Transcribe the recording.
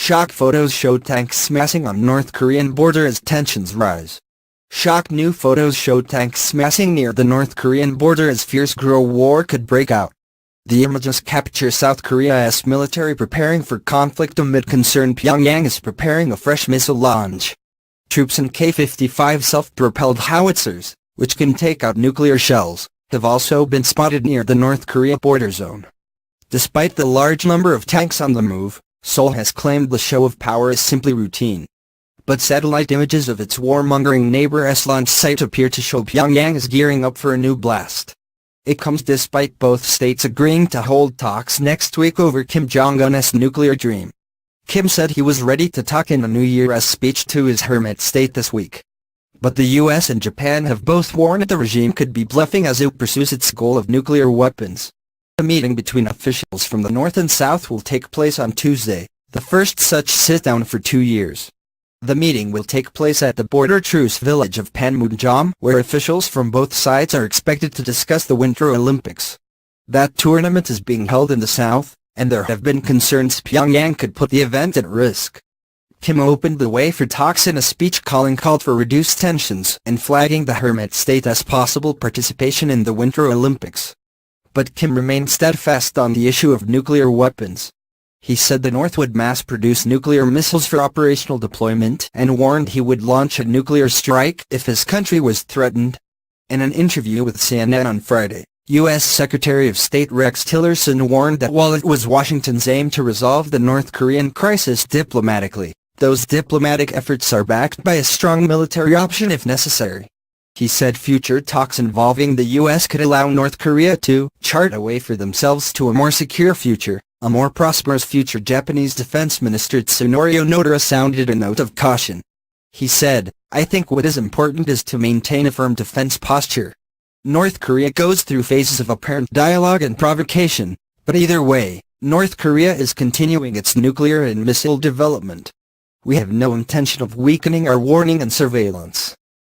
Shock photos show tanks smashing on North Korean border as tensions rise. Shock new photos show tanks smashing near the North Korean border as fears grow war could break out. The images capture South Korea's military preparing for conflict amid concern Pyongyang is preparing a fresh missile launch. Troops in K-55 self-propelled howitzers, which can take out nuclear shells, have also been spotted near the North Korea border zone. Despite the large number of tanks on the move, Seoul has claimed the show of power is simply routine. But satellite images of its war-mongering neighbor's launch site appear to show Pyongyang is gearing up for a new blast. It comes despite both states agreeing to hold talks next week over Kim Jong-un's nuclear dream. Kim said he was ready to talk in a New Year's speech to his hermit state this week. But the US and Japan have both warned the regime could be bluffing as it pursues its goal of nuclear weapons. A meeting between officials from the North and South will take place on Tuesday, the first such sit-down for 2 years. The meeting will take place at the border truce village of Panmunjom, where officials from both sides are expected to discuss the Winter Olympics. That tournament is being held in the South, and there have been concerns Pyongyang could put the event at risk. Kim opened the way for talks in a speech called for reduced tensions and flagging the hermit state as possible participation in the Winter Olympics. But Kim remained steadfast on the issue of nuclear weapons. He said the North would mass-produce nuclear missiles for operational deployment and warned he would launch a nuclear strike if his country was threatened. In an interview with CNN on Friday, U.S. Secretary of State Rex Tillerson warned that while it was Washington's aim to resolve the North Korean crisis diplomatically, those diplomatic efforts are backed by a strong military option if necessary. He said future talks involving the U.S. could allow North Korea to chart a way for themselves to a more secure future, a more prosperous future. Japanese Defense Minister Tsunori Onodera sounded a note of caution. He said, "I think what is important is to maintain a firm defense posture. North Korea goes through phases of apparent dialogue and provocation, but either way, North Korea is continuing its nuclear and missile development. We have no intention of weakening our warning and surveillance."